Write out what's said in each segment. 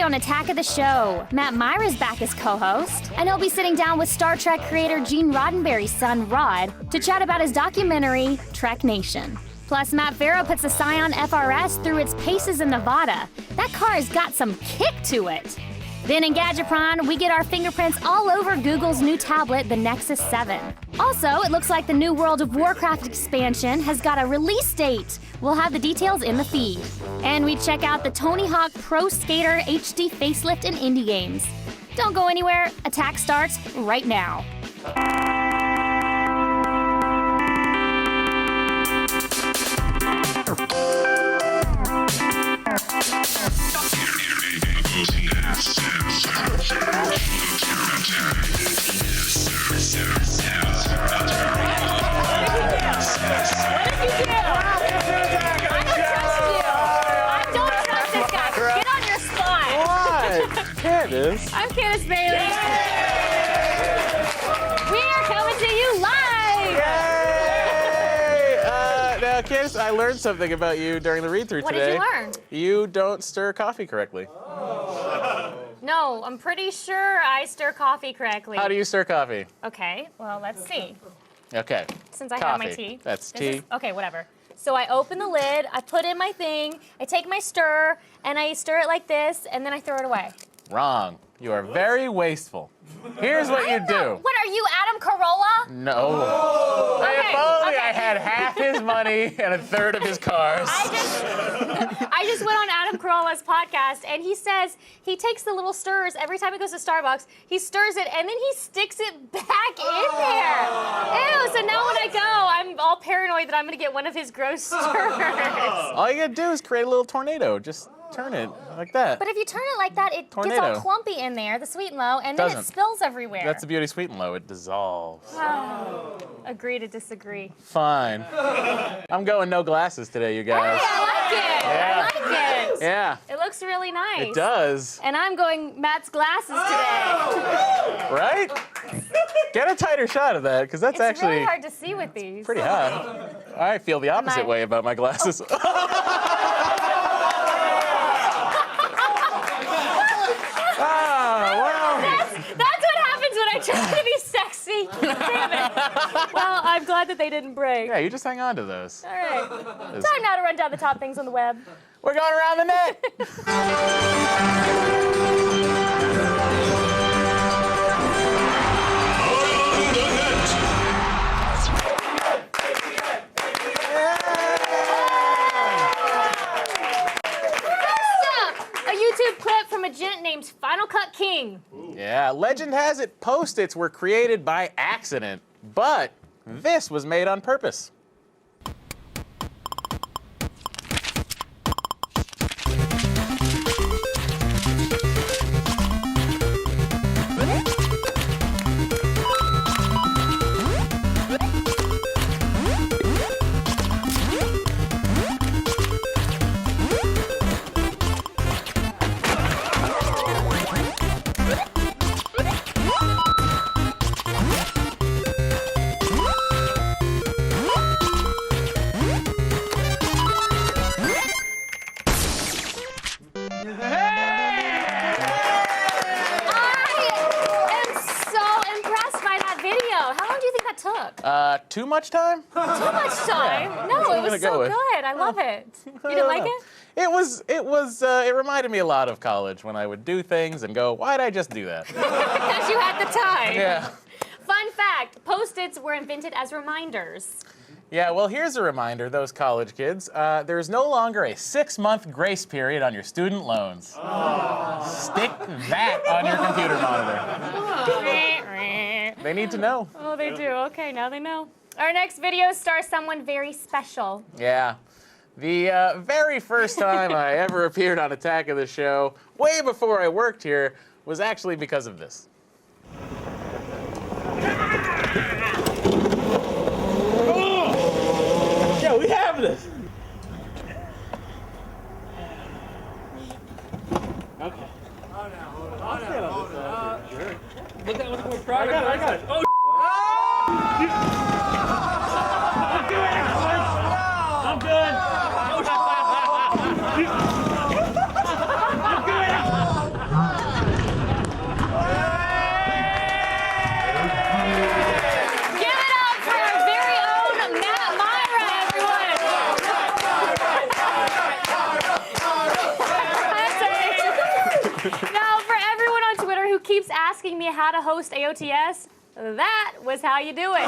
on Attack of the Show, Matt Myra's back as co-host, and he'll be sitting down with Star Trek creator Gene Roddenberry's son, Rod, to chat about his documentary, Trek Nation. Plus, Matt Farah puts the Scion FRS through its paces in Nevada. That car has got some kick to it. Then in Gadgetron, we get our fingerprints all over Google's new tablet, the Nexus 7. Also, it looks like the new World of Warcraft expansion has got a release date. We'll have the details in the feed. And we check out the Tony Hawk Pro Skater HD facelift in indie games. Don't go anywhere. Attack starts right now. Candace. I'm Candace Bailey. We are coming to you live. Yay! Now, Candace, I learned something about you during the read-through today. What did you learn? You don't stir coffee correctly. No, I'm pretty sure I stir coffee correctly. How do you stir coffee? Okay, well, let's see. Okay. Since I have my Coffee. tea. That's This tea. is- okay, whatever. So I open the lid, I put in my thing, I take my stir, and I stir it like this, and then I throw it away. Wrong. You are very wasteful. Here's what you do. What are you, Adam Carolla? No. Okay, If only okay. I had half his money and a third of his cars. I just went on Adam Carolla's podcast, and he says he takes the little stirs every time he goes to Starbucks. He stirs it, and then he sticks it back in there. Ew, so now when I go, I'm all paranoid that I'm going to get one of his gross stirs. All you gotta do is create a little tornado. Just turn it like that. But if you turn it like that, it gets all Tornado. clumpy in there, the sweet and low, and then it Doesn't. spills everywhere. That's the beauty of sweet and low. It dissolves. Agree to disagree. Fine. I'm going no glasses today, you Hey, guys. I like it. Yeah. I like it. Yeah, It looks really nice. it does. And I'm going Matt's glasses today. Right? Get a tighter shot of that, because that's It's actually really hard to see with these. pretty hot. I feel the opposite way about my glasses. That's what happens when I try to be sexy. Damn it. Well, I'm glad that they didn't break. Yeah, you just hang on to those. All right. Time now to run down the top things on the web. We're going around the net. A YouTube clip from a gent named Final Cut King. Yeah, legend has it Post-its were created by accident, but this was made on purpose. Too much time? Too much time? No, it was so good. I love it. You didn't like it? It reminded me a lot of college when I would do things and go, why'd I just do that? Because you had the time. Yeah. Fun fact, Post-its were invented as reminders. Yeah, well, here's a reminder, those college kids. There is no longer a 6-month grace period on your student loans. Stick that on your computer monitor. They need to know. Oh, they do. Okay, now they know. Our next video stars someone very special. Yeah. The very first time I ever appeared on Attack of the Show, way before I worked here, was actually because of this. Yeah, we have this. Okay. Look at more product. I got it. Oh, I'm good. Now, for everyone on Twitter who keeps asking me how to host AOTS, that was how you do it.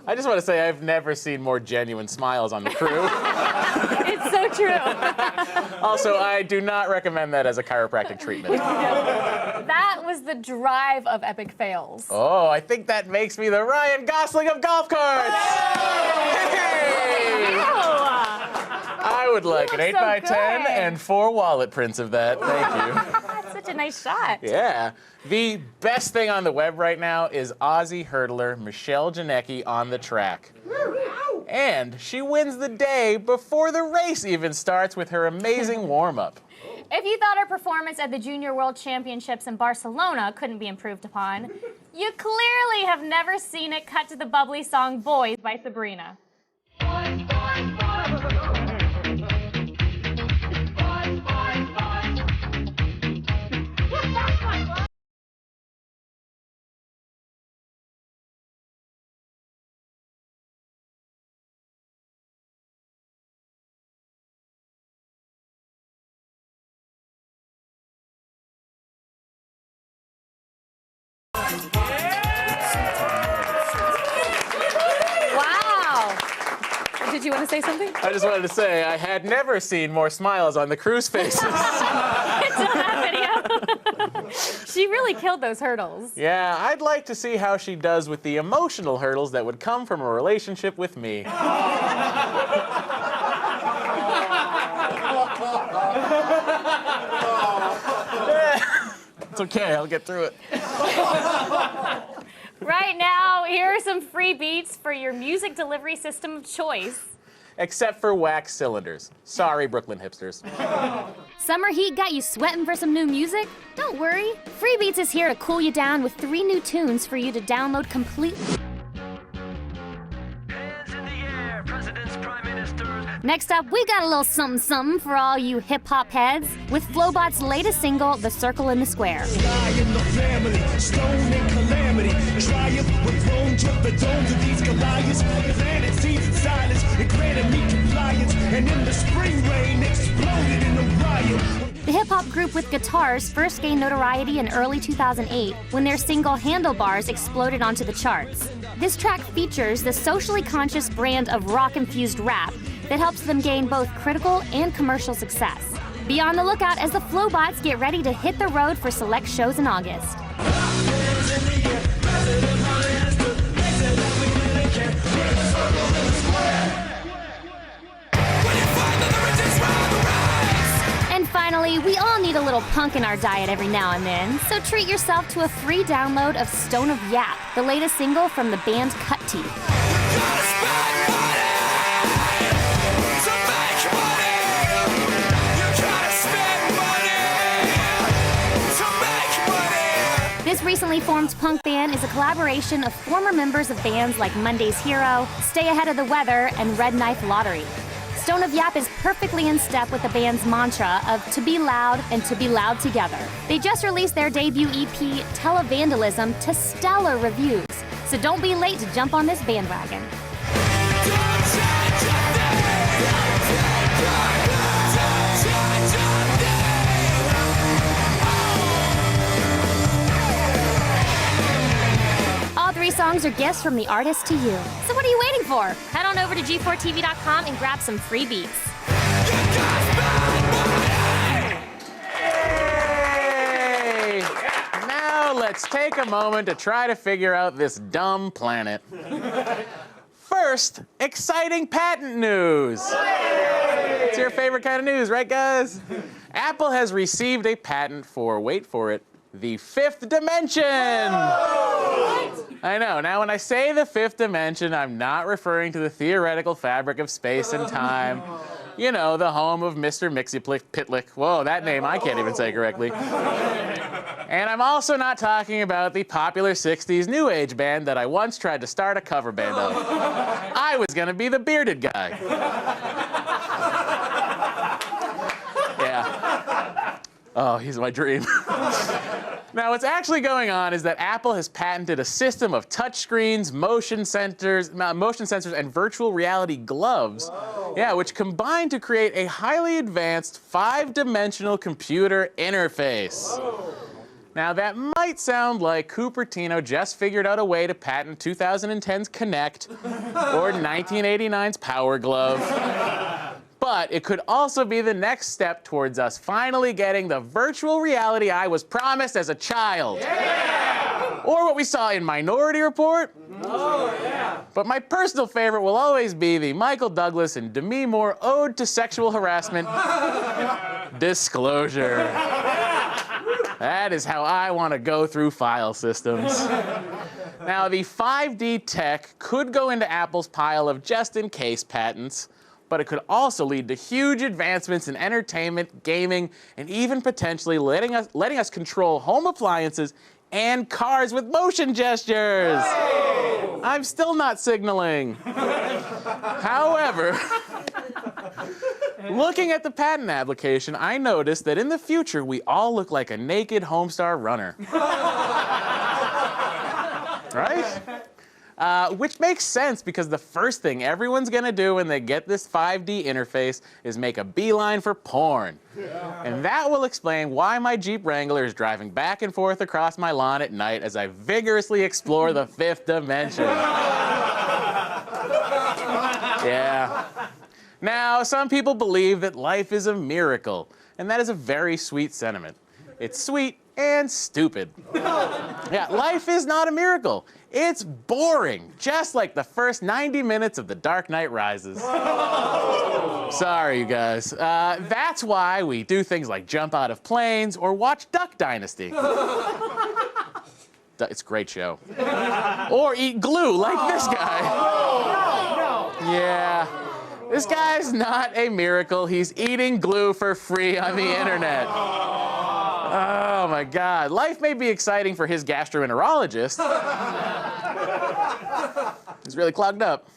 I just want to say I've never seen more genuine smiles on the crew. It's so true. Also, I do not recommend that as a chiropractic treatment. That was the drive of epic fails. Oh, I think that makes me the Ryan Gosling of golf carts. Hey! Ew. I would like an look 8x10 so good. and 4 wallet prints of that. Thank you. That's such a nice shot. Yeah. The best thing on the web right now is Aussie hurdler Michelle Janecki on the track. And she wins the day before the race even starts with her amazing warm-up. If you thought her performance at the Junior World Championships in Barcelona couldn't be improved upon, you clearly have never seen it cut to the bubbly song Boys by Sabrina. Wow. Did you want to say something? I just wanted to say I had never seen more smiles on the crew's faces. Until that video. She really killed those hurdles. Yeah, I'd like to see how she does with the emotional hurdles that would come from a relationship with me. It's okay, I'll get through it. Right now, here are some free beats for your music delivery system of choice. Except for wax cylinders. Sorry, Brooklyn hipsters. Summer heat got you sweating for some new music? Don't worry. Freebeats is here to cool you down with 3 new tunes for you to download completely. Next up, we got a little something something for all you hip-hop heads with Flowbot's latest single, The Circle in the Square. Sky in the family, stone and calamity. Triumph with throne, took the dome to these Goliaths. Planet sees silence, it granted me compliance. And in the spring rain, exploded in a riot. The hip-hop group with guitars first gained notoriety in early 2008 when their single Handlebars exploded onto the charts. This track features the socially conscious brand of rock-infused rap that helps them gain both critical and commercial success. Be on the lookout as the Flowbots get ready to hit the road for select shows in August. And finally, we all need a little punk in our diet every now and then, so treat yourself to a free download of Stone of Yap, the latest single from the band Cut Teeth. This recently formed punk band is a collaboration of former members of bands like Monday's Hero, Stay Ahead of the Weather, and Red Knife Lottery. Stone of Yap is perfectly in step with the band's mantra of to be loud and to be loud together. They just released their debut EP, Televandalism, to stellar reviews, so don't be late to jump on this bandwagon. All 3 songs are gifts from the artist to you. So what are you waiting for? Head on over to G4TV.com and grab some free beats. Hey! Now let's take a moment to try to figure out this dumb planet. First, exciting patent news. It's your favorite kind of news, right, guys? Apple has received a patent for, wait for it, the 5th dimension. I know. Now, when I say the 5th dimension, I'm not referring to the theoretical fabric of space and time. You know, the home of Mr. Mixie-Pitlick. Whoa, that name I can't even say correctly. And I'm also not talking about the popular 60s New Age band that I once tried to start a cover band of. I was gonna be the bearded guy. Yeah. Oh, he's my dream. Now, what's actually going on is that Apple has patented a system of touchscreens, motion sensors, and virtual reality gloves Yeah, which combined to create a highly advanced 5-dimensional computer interface. Now, that might sound like Cupertino just figured out a way to patent 2010's Kinect or 1989's Power Glove. But it could also be the next step towards us finally getting the virtual reality I was promised as a child. Yeah! Or what we saw in Minority Report. Oh, yeah. But my personal favorite will always be the Michael Douglas and Demi Moore Ode to Sexual Harassment, Disclosure. That is how I want to go through file systems. Now, the 5D tech could go into Apple's pile of just-in-case patents, but it could also lead to huge advancements in entertainment, gaming, and even potentially letting us control home appliances and cars with motion gestures. Hey! I'm still not signaling. However, looking at the patent application, I noticed that in the future, we all look like a naked Homestar runner. Right? Which makes sense because the first thing everyone's gonna do when they get this 5D interface is make a beeline for porn. Yeah. And that will explain why my Jeep Wrangler is driving back and forth across my lawn at night as I vigorously explore the 5th dimension. Yeah. Now, some people believe that life is a miracle, and that is a very sweet sentiment. It's sweet and stupid. Yeah, life is not a miracle. It's boring, just like the first 90 minutes of The Dark Knight Rises. Sorry, you guys. That's why we do things like jump out of planes or watch Duck Dynasty. It's a great show. Or eat glue like this guy. No. Yeah. This guy's not a miracle. He's eating glue for free on the internet. Oh my God. Life may be exciting for his gastroenterologist. He's really clogged up,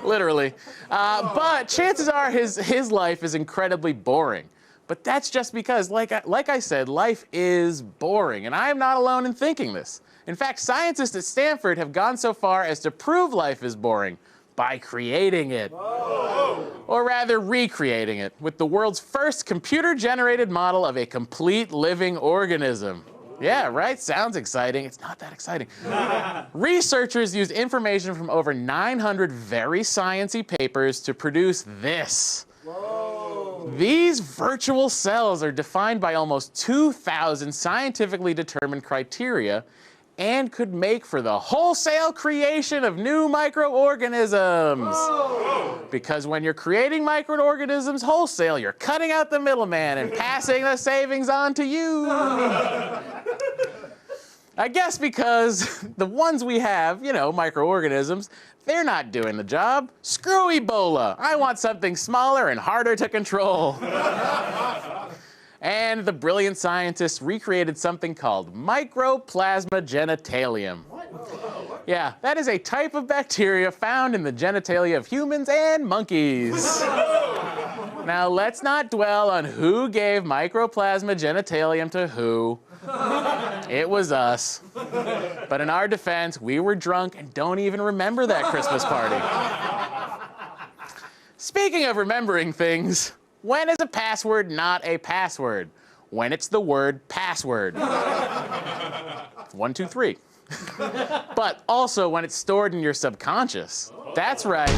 literally. But chances are his life is incredibly boring. But that's just because, like I said, life is boring, and I am not alone in thinking this. In fact, scientists at Stanford have gone so far as to prove life is boring by creating it. Whoa. Or rather, recreating it with the world's first computer-generated model of a complete living organism. Yeah, right? Sounds exciting. It's not that exciting. Researchers used information from over 900 very sciencey papers to produce this. Whoa. These virtual cells are defined by almost 2,000 scientifically determined criteria and could make for the wholesale creation of new microorganisms. Whoa. Because when you're creating microorganisms wholesale, you're cutting out the middleman and passing the savings on to you. I guess because the ones we have, microorganisms, they're not doing the job. Screw Ebola. I want something smaller and harder to control. And the brilliant scientists recreated something called Mycoplasma genitalium. What? Yeah, that is a type of bacteria found in the genitalia of humans and monkeys. Now, let's not dwell on who gave Mycoplasma genitalium to who. It was us. But in our defense, we were drunk and don't even remember that Christmas party. Speaking of remembering things, when is a password not a password? When it's the word password. 1, 2, 3. But also when it's stored in your subconscious. That's right.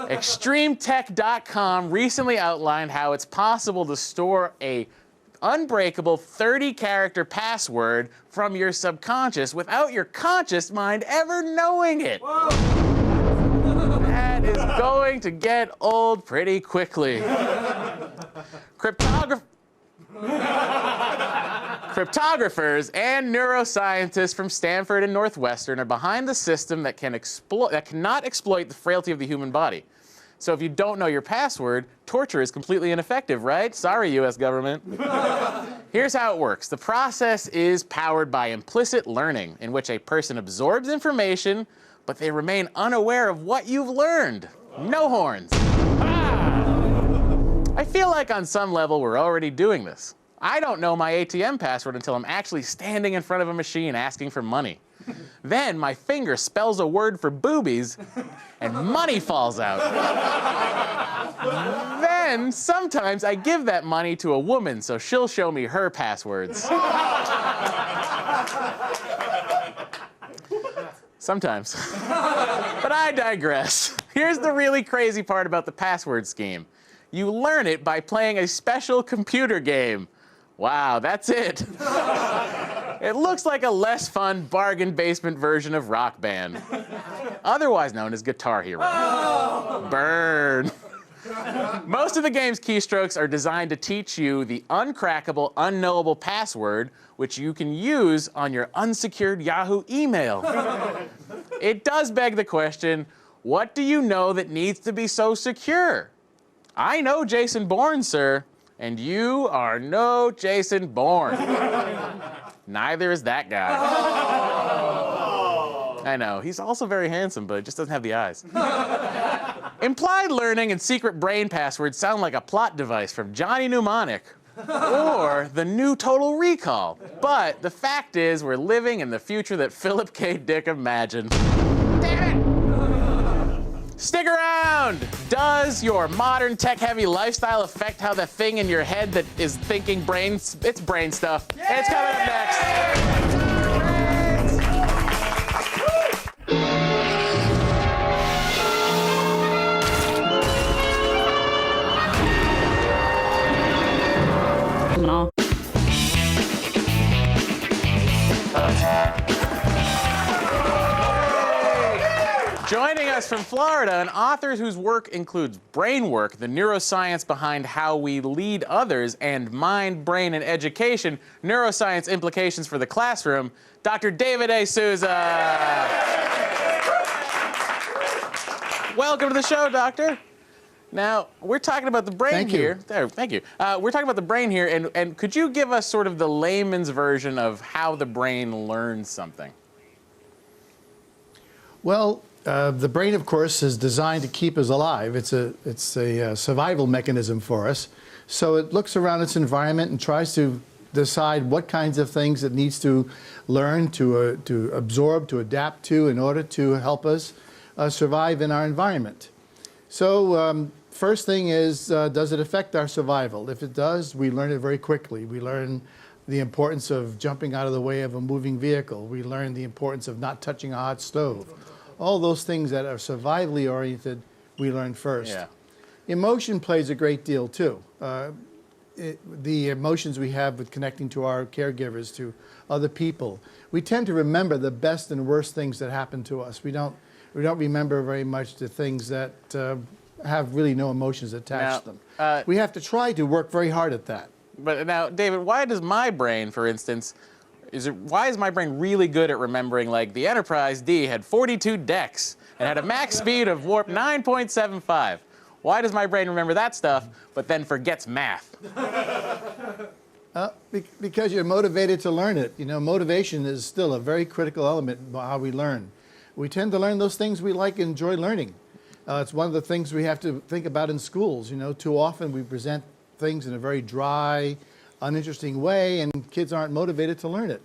ExtremeTech.com recently outlined how it's possible to store a unbreakable 30-character password from your subconscious without your conscious mind ever knowing it. Whoa. That is going to get old pretty quickly. Cryptographers and neuroscientists from Stanford and Northwestern are behind the system that cannot exploit the frailty of the human body. So if you don't know your password, torture is completely ineffective, right? Sorry, US government. Here's how it works. The process is powered by implicit learning, in which a person absorbs information, but they remain unaware of what you've learned. No horns. I feel like on some level we're already doing this. I don't know my ATM password until I'm actually standing in front of a machine asking for money. Then my finger spells a word for boobies, and money falls out. Then sometimes I give that money to a woman so she'll show me her passwords. Sometimes. But I digress. Here's the really crazy part about the password scheme. You learn it by playing a special computer game. Wow, that's it. It looks like a less fun bargain basement version of Rock Band, otherwise known as Guitar Hero. Oh! Burn. Most of the game's keystrokes are designed to teach you the uncrackable, unknowable password, which you can use on your unsecured Yahoo email. It does beg the question, what do you know that needs to be so secure? I know Jason Bourne, sir, and you are no Jason Bourne. Neither is that guy. I know, he's also very handsome, but just doesn't have the eyes. Implied learning and secret brain passwords sound like a plot device from Johnny Mnemonic or the new Total Recall. But the fact is, we're living in the future that Philip K. Dick imagined. Damn it! Stick around! Does your modern tech-heavy lifestyle affect how the thing in your head that is thinking brains, it's brain stuff. Yeah! It's coming up next. Joining us from Florida, an author whose work includes brain work, the neuroscience behind how we lead others, and mind, brain, and education, neuroscience implications for the classroom, Dr. David A. Souza. Welcome to the show, Doctor. Now, we're talking about the brain here. There, thank you. We're talking about the brain here, and could you give us sort of the layman's version of how the brain learns something? Well, the brain, of course, is designed to keep us alive. It's a survival mechanism for us. So it looks around its environment and tries to decide what kinds of things it needs to learn, to absorb, to adapt to in order to help us survive in our environment. So first thing is, does it affect our survival? If it does, we learn it very quickly. We learn the importance of jumping out of the way of a moving vehicle. We learn the importance of not touching a hot stove. All those things that are survivally oriented, we learn first. Yeah. Emotion plays a great deal too. The emotions we have with connecting to our caregivers, to other people. We tend to remember the best and worst things that happen to us. We don't remember very much the things that have really no emotions attached to them. We have to try to work very hard at that. But now, David, why does my brain, for instance, why is my brain really good at remembering, like, the Enterprise D had 42 decks and had a max speed of warp 9.75? Why does my brain remember that stuff, but then forgets math? Because you're motivated to learn it. You know, motivation is still a very critical element in how we learn. We tend to learn those things we like and enjoy learning. It's one of the things we have to think about in schools. You know, too often we present things in a very dry, uninteresting way, and kids aren't motivated to learn it.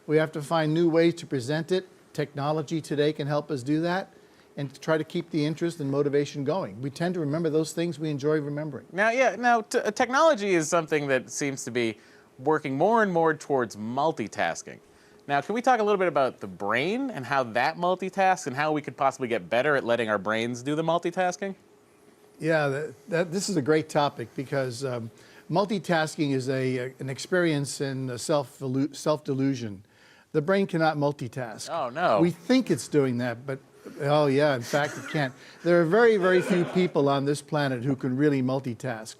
We have to find new ways to present it. Technology today can help us do that and to try to keep the interest and motivation going. We tend to remember those things we enjoy remembering. Now, technology is something that seems to be working more and more towards multitasking. Now, can we talk a little bit about the brain and how that multitasks and how we could possibly get better at letting our brains do the multitasking? Yeah, this is a great topic because multitasking is an experience in self-delusion. The brain cannot multitask. Oh, no. We think it's doing that, but oh, yeah, in fact, it can't. There are very, very few people on this planet who can really multitask.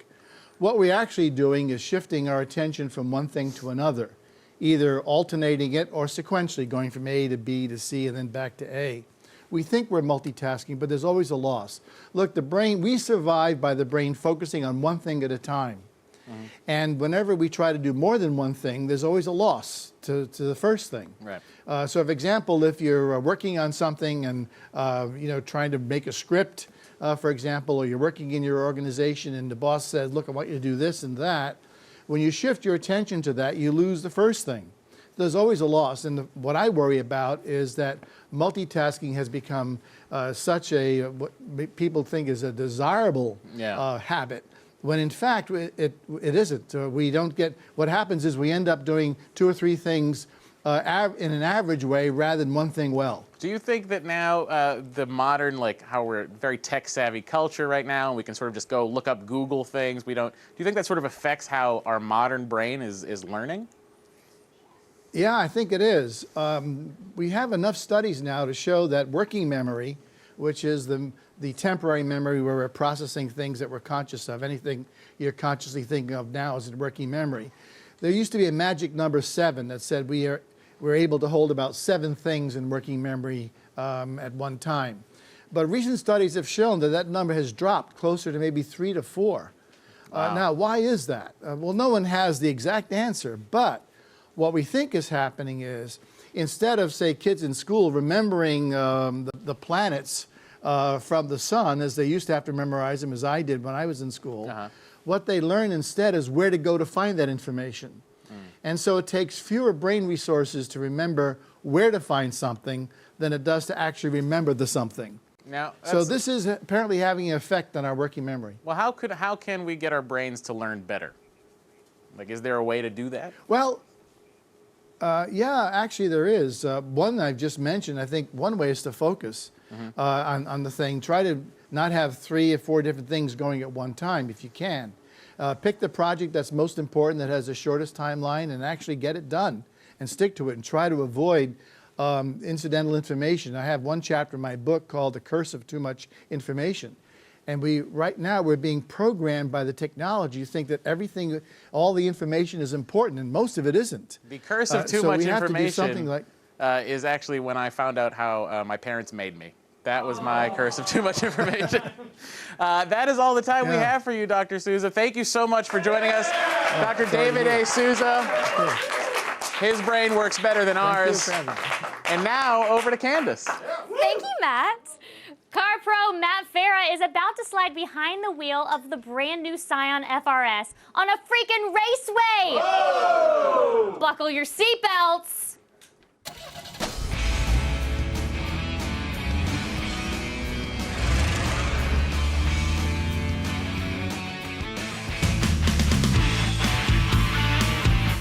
What we're actually doing is shifting our attention from one thing to another, either alternating it or sequentially going from A to B to C and then back to A. We think we're multitasking, but there's always a loss. Look, the brain, we survive by the brain focusing on one thing at a time. Mm-hmm. And whenever we try to do more than one thing, there's always a loss to the first thing. Right. So, for example, if you're working on something and trying to make a script, for example, or you're working in your organization and the boss says, look, I want you to do this and that, when you shift your attention to that, you lose the first thing. there's always a loss. And what I worry about is that multitasking has become such a, what people think is a desirable habit, when in fact it isn't. We don't get, what happens is we end up doing 2 or 3 things in an average way rather than one thing well. Do you think that now the modern, like how we're very tech-savvy culture right now, and we can sort of just go look up Google things, do you think that sort of affects how our modern brain is learning? Yeah, I think it is. We have enough studies now to show that working memory, which is the temporary memory where we're processing things that we're conscious of, anything you're consciously thinking of now is in working memory. There used to be a magic number 7 that said we're able to hold about 7 things in working memory at one time. But recent studies have shown that that number has dropped closer to maybe 3 to 4. Wow. Now, why is that? Well, no one has the exact answer, but what we think is happening is, instead of, say, kids in school remembering the planets from the sun, as they used to have to memorize them, as I did when I was in school, what they learn instead is where to go to find that information. And so it takes fewer brain resources to remember where to find something than it does to actually remember the something. Now, so this is apparently having an effect on our working memory. Well, how can we get our brains to learn better? Like, is there a way to do that? Well, yeah, actually there is. One I've just mentioned, I think one way is to focus on the thing. Try to not have 3 or 4 different things going at one time if you can. Pick the project that's most important, that has the shortest timeline, and actually get it done and stick to it, and try to avoid incidental information. I have one chapter in my book called The Curse of Too Much Information. And right now we're being programmed by the technology to think that everything, all the information is important, and most of it isn't. The curse of too so much we have information to do something like, is actually when I found out how my parents made me. That was my curse of too much information. That is all the time we have for you, Dr. Souza. Thank you so much for joining us. Dr. David A. Souza. His brain works better than ours. And now, over to Candace. Thank you, Matt. Car pro Matt Farah is about to slide behind the wheel of the brand new Scion FRS on a freaking raceway. Whoa! Buckle your seatbelts.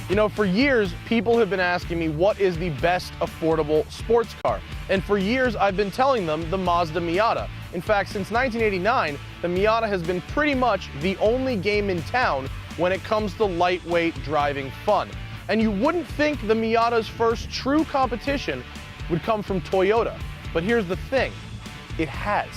You know, for years, people have been asking me what is the best affordable sports car. And for years, I've been telling them the Mazda Miata. In fact, since 1989, the Miata has been pretty much the only game in town when it comes to lightweight driving fun. And you wouldn't think the Miata's first true competition would come from Toyota. But here's the thing, it has.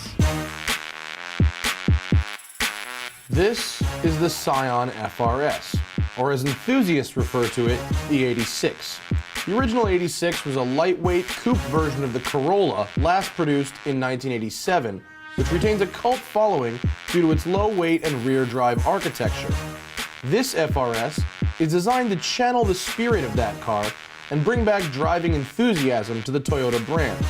This is the Scion FRS, or as enthusiasts refer to it, the 86. The original 86 was a lightweight coupe version of the Corolla, last produced in 1987, which retains a cult following due to its low weight and rear drive architecture. This FRS is designed to channel the spirit of that car and bring back driving enthusiasm to the Toyota brand.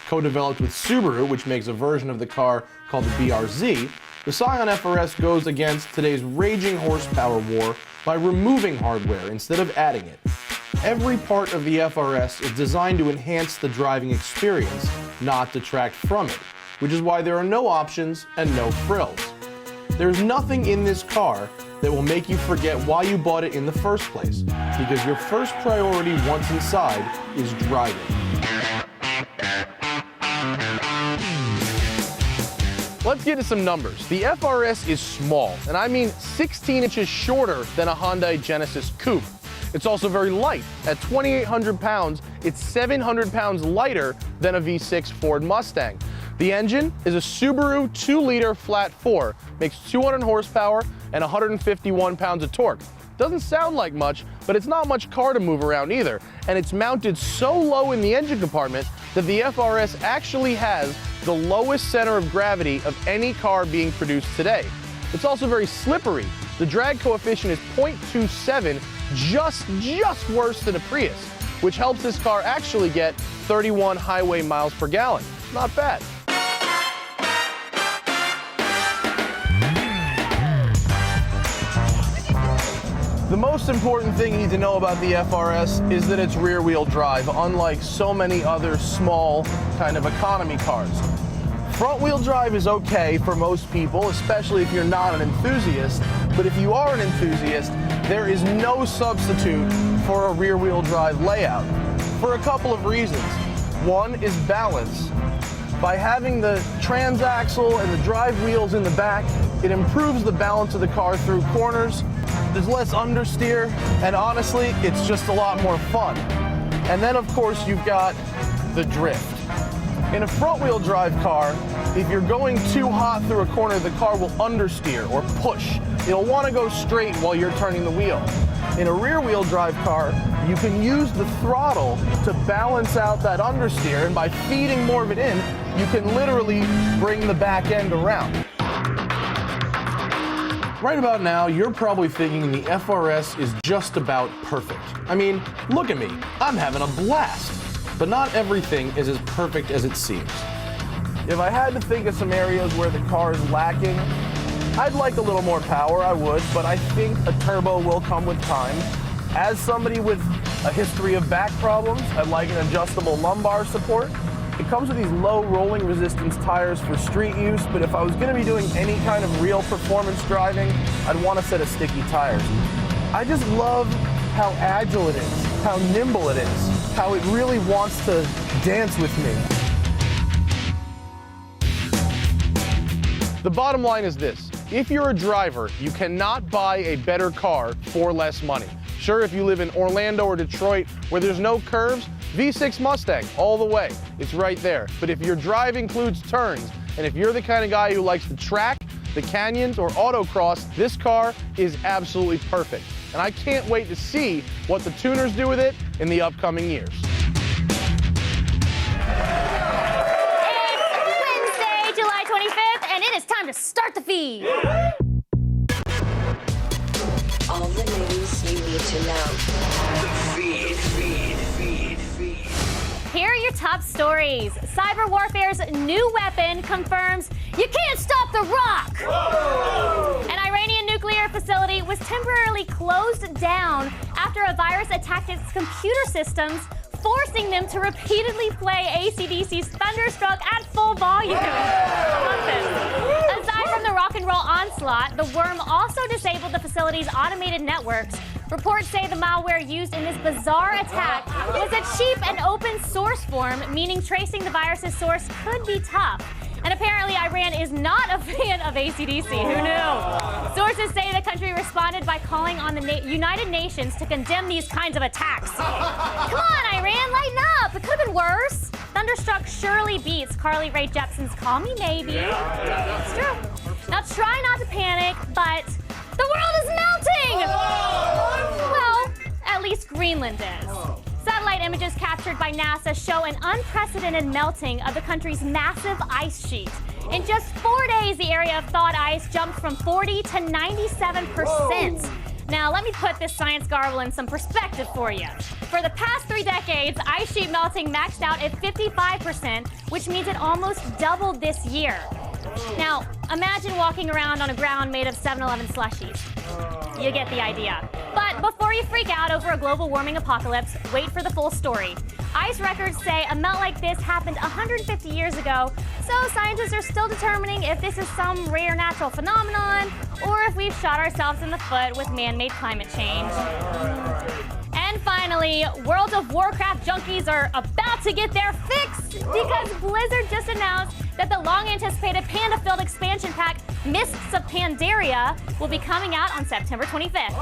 Co-developed with Subaru, which makes a version of the car called the BRZ, the Scion FRS goes against today's raging horsepower war by removing hardware instead of adding it. Every part of the FRS is designed to enhance the driving experience, not detract from it, which is why there are no options and no frills. There's nothing in this car that will make you forget why you bought it in the first place, because your first priority once inside is driving. Let's get to some numbers. The FRS is small, and I mean 16 inches shorter than a Hyundai Genesis Coupe. It's also very light. At 2,800 pounds, it's 700 pounds lighter than a V6 Ford Mustang. The engine is a Subaru 2-liter flat 4, makes 200 horsepower and 151 pounds of torque. Doesn't sound like much, but it's not much car to move around either, and it's mounted so low in the engine compartment that the FRS actually has the lowest center of gravity of any car being produced today. It's also very slippery. The drag coefficient is 0.27, just worse than a Prius, which helps this car actually get 31 highway miles per gallon. Not bad. The most important thing you need to know about the FRS is that it's rear-wheel drive, unlike so many other small kind of economy cars. Front-wheel drive is okay for most people, especially if you're not an enthusiast, but if you are an enthusiast, there is no substitute for a rear-wheel drive layout, for a couple of reasons. One is balance. By having the transaxle and the drive wheels in the back, it improves the balance of the car through corners. There's less understeer, and honestly, it's just a lot more fun. And then, of course, you've got the drift. In a front-wheel drive car, if you're going too hot through a corner, the car will understeer or push. It'll want to go straight while you're turning the wheel. In a rear-wheel drive car, you can use the throttle to balance out that understeer, and by feeding more of it in, you can literally bring the back end around. Right about now, you're probably thinking the FRS is just about perfect. I mean, look at me, I'm having a blast. But not everything is as perfect as it seems. If I had to think of some areas where the car is lacking, I'd like a little more power, I would, but I think a turbo will come with time. As somebody with a history of back problems, I'd like an adjustable lumbar support. It comes with these low rolling resistance tires for street use, but if I was going to be doing any kind of real performance driving, I'd want a set of sticky tires. I just love how agile it is, how nimble it is, how it really wants to dance with me. The bottom line is this. If you're a driver, you cannot buy a better car for less money. Sure, if you live in Orlando or Detroit where there's no curves, V6 Mustang all the way. It's right there. But if your drive includes turns, and if you're the kind of guy who likes the track, the canyons, or autocross, this car is absolutely perfect. And I can't wait to see what the tuners do with it in the upcoming years. It's Wednesday, July 25th, and it is time to start the feed. All the news you need to know. The feed. Here are your top stories. Cyber warfare's new weapon confirms you can't stop the rock. Whoa! An Iranian nuclear facility was temporarily closed down after a virus attacked its computer systems, forcing them to repeatedly play AC/DC's Thunderstruck at full volume. Aside from the rock and roll onslaught, the worm also disabled the facility's automated networks. Reports say the malware used in this bizarre attack was a cheap and open source form, meaning tracing the virus's source could be tough. And apparently Iran is not a fan of AC/DC. Who knew? Sources say the country responded by calling on the United Nations to condemn these kinds of attacks. Come on, Iran, lighten up. It could have been worse. Thunderstruck surely beats Carly Rae Jepsen's Call Me Maybe. It's true. Now try not to panic, but the world is melting! Well, at least Greenland is. Satellite images captured by NASA show an unprecedented melting of the country's massive ice sheet. In just 4 days, the area of thawed ice jumped from 40 to 97%. Now, let me put this science garble in some perspective for you. For the past 3 decades, ice sheet melting maxed out at 55%, which means it almost doubled this year. Now, imagine walking around on a ground made of 7-Eleven slushies. You get the idea. But before you freak out over a global warming apocalypse, wait for the full story. Ice records say a melt like this happened 150 years ago, so scientists are still determining if this is some rare natural phenomenon or if we've shot ourselves in the foot with man-made climate change. And finally, World of Warcraft junkies are about to get their fix because Blizzard just announced that the long-anticipated Panda-filled expansion pack, Mists of Pandaria, will be coming out on September 25th.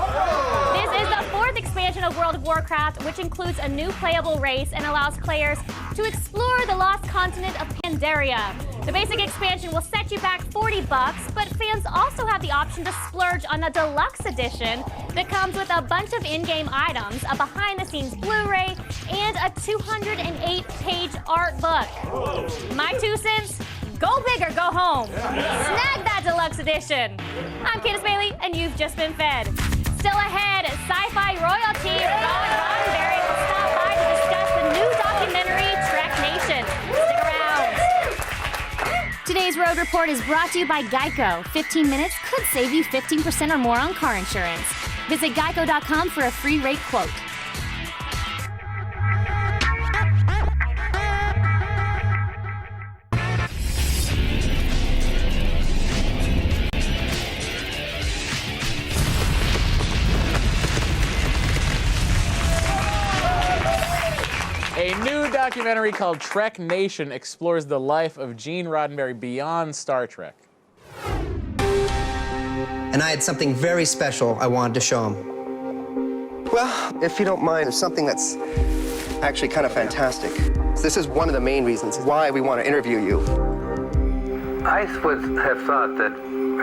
This is the 4th expansion of World of Warcraft, which includes a new playable race and allows players to explore the lost continent of Pandaria. The basic expansion will set you back $40, but fans also have the option to splurge on the deluxe edition that comes with a bunch of in-game items, a behind-the-scenes Blu-ray, and a 208-page art book. My 2 cents, go big or go home. Snag that deluxe edition. I'm Candace Bailey, and you've just been fed. Still ahead, sci-fi royalty Rod Roddenberry will stop by to discuss the new documentary Trek Nation. Stick around. Today's Road Report is brought to you by Geico. 15 minutes could save you 15% or more on car insurance. Visit geico.com for a free rate quote. A new documentary called Trek Nation explores the life of Gene Roddenberry beyond Star Trek. And I had something very special I wanted to show him. Well, if you don't mind, there's something that's actually kind of fantastic. This is one of the main reasons why we want to interview you. I would have thought that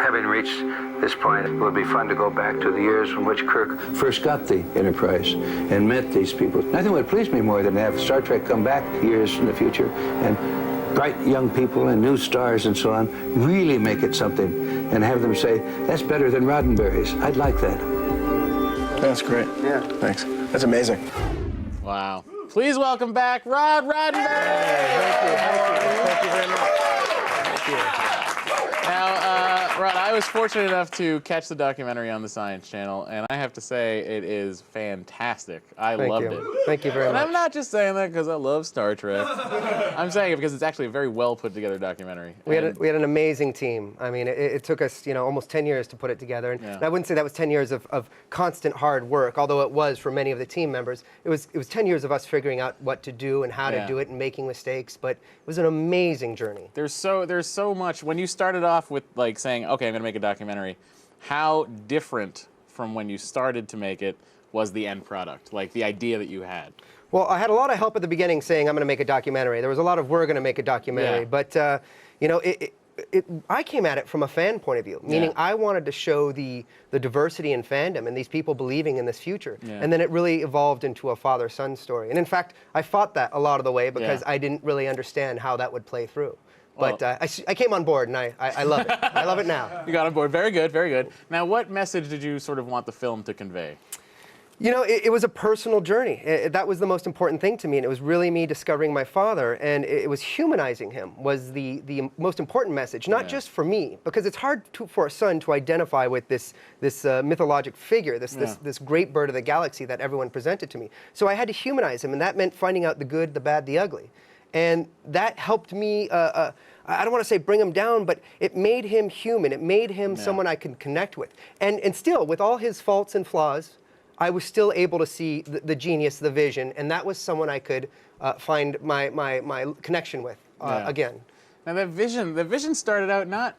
having reached this point, it would be fun to go back to the years from which Kirk first got the Enterprise and met these people. Nothing would please me more than to have Star Trek come back years in the future and bright young people and new stars and so on really make it something and have them say, that's better than Roddenberry's. I'd like that. That's great. Yeah. Thanks. That's amazing. Wow. Please welcome back Rod Roddenberry. Thank you very much. Thank you. Now, Rod, I was fortunate enough to catch the documentary on the Science Channel, and I have to say it is fantastic. I loved it. Thank you very And much. I'm not just saying that because I love Star Trek. I'm saying it because it's actually a very well put together documentary. We had an amazing team. I mean, it took us, almost 10 years to put it together. And, Yeah. and I wouldn't say that was 10 years of constant hard work, although it was for many of the team members. It was 10 years of us figuring out what to do and how to do it and making mistakes. But it was an amazing journey. There's so much. When you started off with like saying, okay, I'm going to make a documentary, how different from when you started to make it was the end product, like the idea that you had? Well, I had a lot of help at the beginning saying I'm going to make a documentary. There was a lot of we're going to make a documentary. Yeah. But, I came at it from a fan point of view, meaning I wanted to show the diversity in fandom and these people believing in this future. Yeah. And then it really evolved into a father-son story. And in fact, I fought that a lot of the way because Yeah. I didn't really understand how that would play through. Well- But I came on board and I love it. I love it now. You got on board. Very good, very good. Now, what message did you sort of want the film to convey? It was a personal journey. That was the most important thing to me, and it was really me discovering my father, and it was humanizing him was the most important message, not just for me, because it's hard for a son to identify with this mythologic figure, this great bird of the galaxy that everyone presented to me. So I had to humanize him, and that meant finding out the good, the bad, the ugly. And that helped me, I don't want to say bring him down, but it made him human. It made him someone I could connect with. And still, with all his faults and flaws, I was still able to see the genius, the vision, and that was someone I could find my connection with again. Now the vision started out not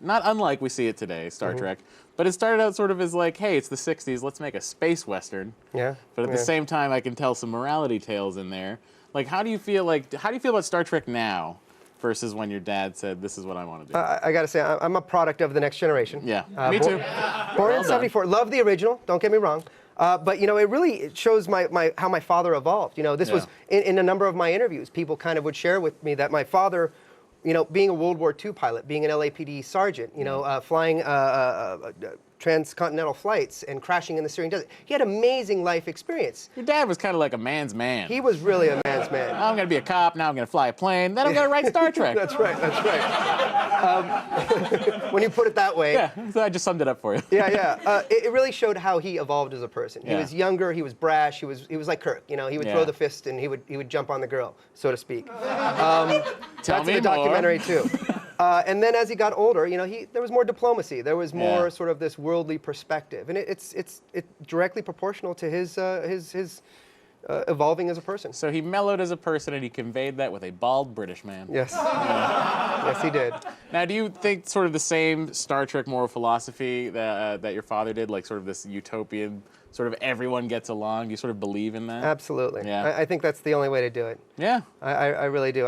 unlike we see it today, Star Trek, but it started out sort of as like, hey, it's the 60s, let's make a space western. Yeah. But at the same time, I can tell some morality tales in there. Like, how do you feel about Star Trek now versus when your dad said, this is what I want to do? I got to say, I'm a product of the next generation. Yeah, me too. Born in '74. Love the original, don't get me wrong. But, it shows how my father evolved. This was, in a number of my interviews, people kind of would share with me that my father, being a World War II pilot, being an LAPD sergeant, flying transcontinental flights and crashing in the Syrian desert. He had amazing life experience. Your dad was kind of like a man's man. He was really a man's man. I'm going to be a cop, now I'm going to fly a plane, then I'm going to write Star Trek. That's right. When you put it that way. Yeah, so I just summed it up for you. It really showed how he evolved as a person. He was younger, he was brash, he was like Kirk. He would throw the fist and he would jump on the girl, so to speak. That's in the documentary too. And then as he got older, there was more diplomacy. There was more sort of this worldly perspective, and it's directly proportional to his evolving as a person. So he mellowed as a person, and he conveyed that with a bald British man. Yes. Yes, he did. Now, do you think sort of the same Star Trek moral philosophy that your father did, like sort of this utopian, sort of everyone gets along? Do you sort of believe in that? Absolutely. Yeah. I think that's the only way to do it. Yeah. I really do.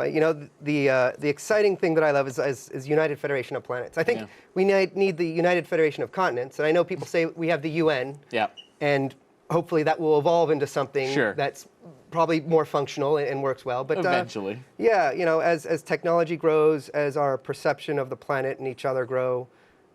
The exciting thing that I love is United Federation of Planets. I think we need the United Federation of Continents, and I know people say we have the UN. Yeah. And hopefully that will evolve into something Sure. that's probably more functional and works well. But Eventually. As technology grows, as our perception of the planet and each other grow,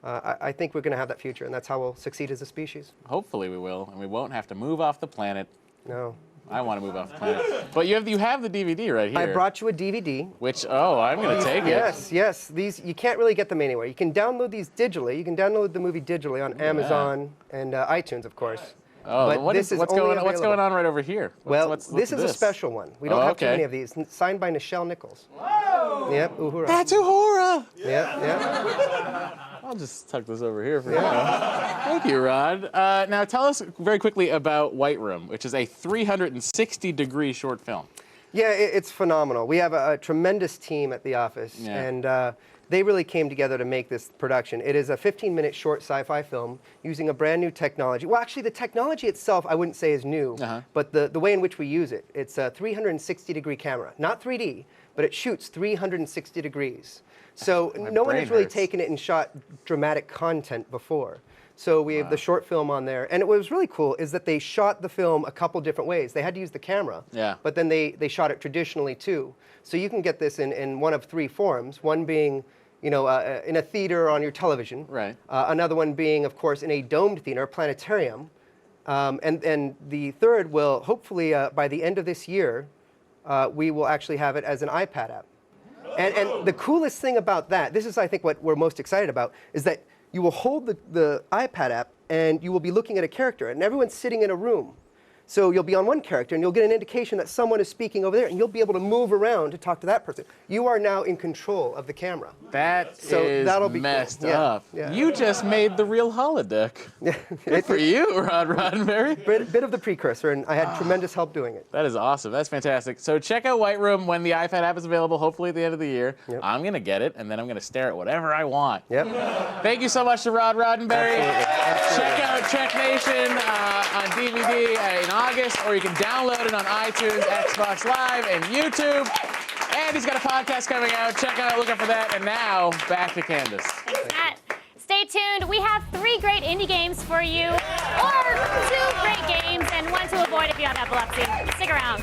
I think we're going to have that future, and that's how we'll succeed as a species. Hopefully we will, and we won't have to move off the planet. No. I want to move off the planet. But you have the DVD right here. I brought you a DVD. Which, I'm going to take it. Yes. These, you can't really get them anywhere. You can download these digitally. You can download the movie digitally on Amazon and iTunes, of course. Oh, but what's going on right over here? This is a special one. We don't have too many of these. Signed by Nichelle Nichols. Whoa! Yep, Uhura. That's Uhura! Yep. I'll just tuck this over here for now. Thank you, Rod. Now tell us very quickly about White Room, which is a 360-degree short film. Yeah, it's phenomenal. We have a tremendous team at the office, and they really came together to make this production. It is a 15-minute short sci-fi film using a brand new technology. Well, actually, the technology itself I wouldn't say is new, but the way in which we use it. It's a 360-degree camera, not 3D, but it shoots 360 degrees. So no one has really taken it and shot dramatic content before. So we have the short film on there. And what was really cool is that they shot the film a couple different ways. They had to use the camera, but then they shot it traditionally too. So you can get this in one of three forms, one being in a theater on your television, another one being, of course, in a domed theater, a planetarium, and the third will, hopefully, by the end of this year, we will actually have it as an iPad app. And the coolest thing about that, this is, I think, what we're most excited about, is that you will hold the iPad app and you will be looking at a character, and everyone's sitting in a room. So you'll be on one character, and you'll get an indication that someone is speaking over there, and you'll be able to move around to talk to that person. You are now in control of the camera. That'll be messed up. Yeah. You just made the real holodeck. Good for you, Rod Roddenberry. Bit of the precursor, and I had tremendous help doing it. That is awesome. That's fantastic. So check out White Room when the iPad app is available, hopefully at the end of the year. I'm going to get it, and then I'm going to stare at whatever I want. Thank you so much to Rod Roddenberry. Absolutely. Check out Trek Nation on DVD in August, or you can download it on iTunes, Xbox Live, and YouTube. And he's got a podcast coming out. Check out, look out for that. And now, back to Candace. Thanks, Matt. Stay tuned. We have 3 great indie games for you, or 2 great games, and one to avoid if you have epilepsy. Stick around.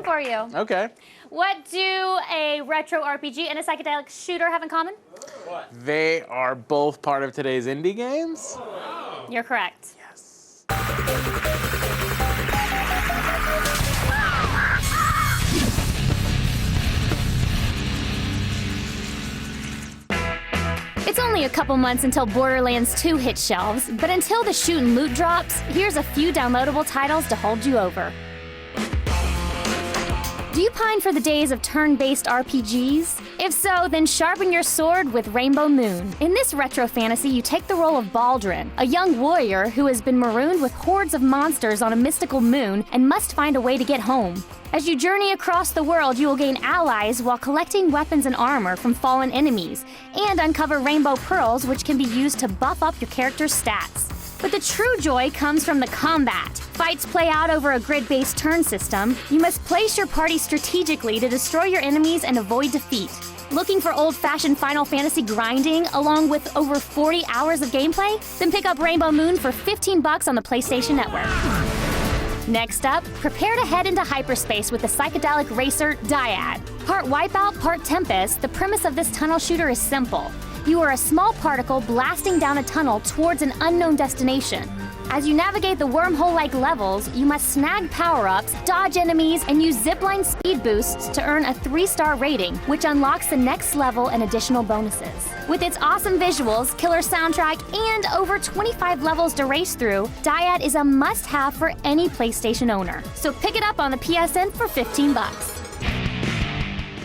For you. Okay. What do a retro RPG and a psychedelic shooter have in common? What? They are both part of today's indie games. You're correct. Yes. It's only a couple months until Borderlands 2 hits shelves, but until the shoot and loot drops, here's a few downloadable titles to hold you over. Do you pine for the days of turn-based RPGs? If so, then sharpen your sword with Rainbow Moon. In this retro fantasy, you take the role of Baldrin, a young warrior who has been marooned with hordes of monsters on a mystical moon and must find a way to get home. As you journey across the world, you will gain allies while collecting weapons and armor from fallen enemies, and uncover rainbow pearls which can be used to buff up your character's stats. But the true joy comes from the combat. Fights play out over a grid-based turn system. You must place your party strategically to destroy your enemies and avoid defeat. Looking for old-fashioned Final Fantasy grinding along with over 40 hours of gameplay? Then pick up Rainbow Moon for $15 on the PlayStation Network. Next up, prepare to head into hyperspace with the psychedelic racer Dyad. Part Wipeout, part Tempest, the premise of this tunnel shooter is simple. You are a small particle blasting down a tunnel towards an unknown destination. As you navigate the wormhole-like levels, you must snag power-ups, dodge enemies, and use zipline speed boosts to earn a 3-star rating, which unlocks the next level and additional bonuses. With its awesome visuals, killer soundtrack, and over 25 levels to race through, Dyad is a must-have for any PlayStation owner. So pick it up on the PSN for $15.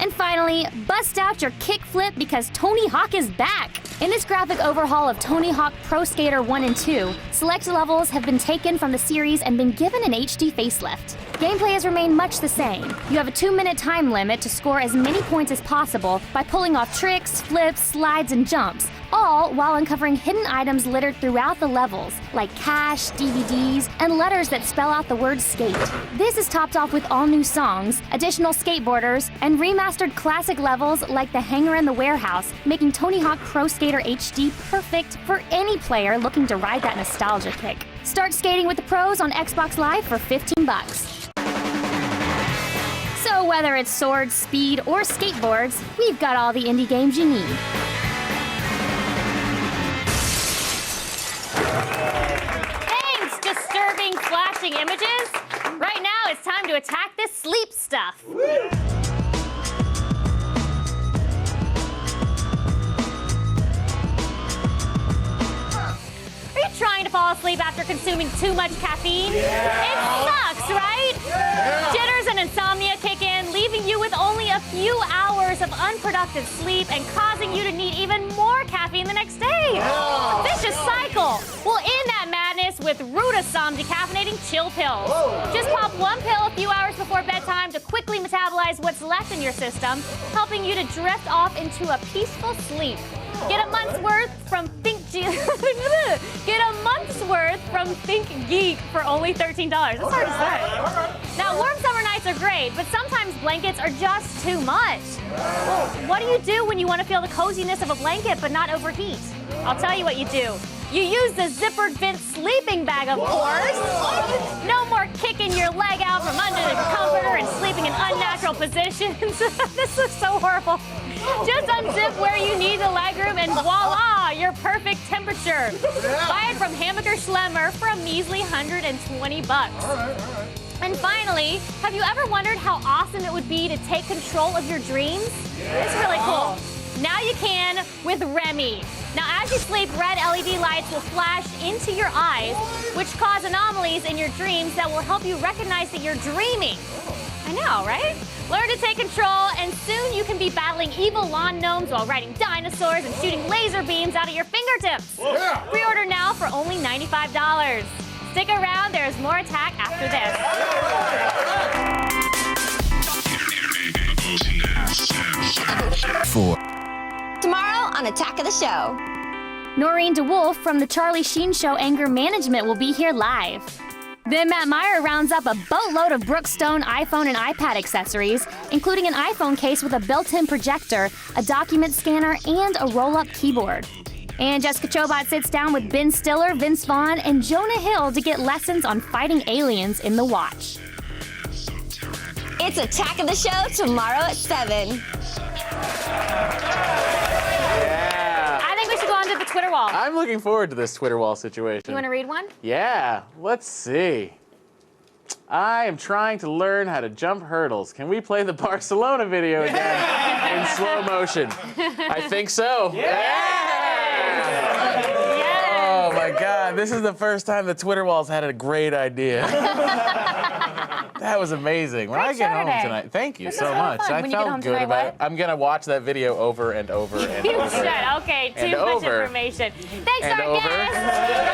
And finally, bust out your kickflip because Tony Hawk is back! In this graphic overhaul of Tony Hawk Pro Skater 1 and 2, select levels have been taken from the series and been given an HD facelift. Gameplay has remained much the same. You have a 2-minute time limit to score as many points as possible by pulling off tricks, flips, slides, and jumps, all while uncovering hidden items littered throughout the levels, like cash, DVDs, and letters that spell out the word skate. This is topped off with all new songs, additional skateboarders, and remastered classic levels like the Hangar and the Warehouse, making Tony Hawk Pro Skater HD perfect for any player looking to ride that nostalgia kick. Start skating with the pros on Xbox Live for $15. So whether it's swords, speed, or skateboards, we've got all the indie games you need. Thanks, disturbing flashing images. Right now, it's time to attack this sleep stuff. Are you trying to fall asleep after consuming too much caffeine? It sucks, right? Jitters and insomnia kick in, leaving you with only a few hours of unproductive sleep and causing you to need even more caffeine the next day. A vicious cycle. We'll end that madness with Rutasom decaffeinating chill pills. Just pop one pill a few hours before bedtime to quickly metabolize what's left in your system, helping you to drift off into a peaceful sleep. Get a month's worth from Think Geek for only $13. That's hard to say. Now, warm summer nights are great, but sometimes blankets are just too much. Well, what do you do when you want to feel the coziness of a blanket but not overheat? I'll tell you what you do. You use the zippered vent sleeping bag, of course. No more kicking your leg out from under the comforter and sleeping in unnatural positions. This is so horrible. Just unzip where you need the legroom and voila, your perfect temperature. Buy it from Hammaker Schlemmer for a measly $120. And finally, have you ever wondered how awesome it would be to take control of your dreams? It's really cool. Now you can with Remy. Now, as you sleep, red LED lights will flash into your eyes, which cause anomalies in your dreams that will help you recognize that you're dreaming. I know, right? Learn to take control, and soon you can be battling evil lawn gnomes while riding dinosaurs and shooting laser beams out of your fingertips. Pre-order now for only $95. Stick around, there's more attack after this. Tomorrow on Attack of the Show. Noreen DeWolf from The Charlie Sheen Show Anger Management will be here live. Then Matt Meyer rounds up a boatload of Brookstone iPhone and iPad accessories, including an iPhone case with a built-in projector, a document scanner, and a roll-up keyboard. And Jessica Chobot sits down with Ben Stiller, Vince Vaughn, and Jonah Hill to get lessons on fighting aliens in The Watch. It's Attack of the Show tomorrow at 7. Yeah. I think we should go on to the Twitter wall. I'm looking forward to this Twitter wall situation. You want to read one? Yeah, let's see. I am trying to learn how to jump hurdles. Can we play the Barcelona video again in slow motion? I think so. Oh my God, this is the first time the Twitter wall's had a great idea. That was amazing. When I get home tonight, thank you so much. I felt good about it. I'm gonna watch that video over and over and over. You should. Okay, too much information. Thanks, our guest.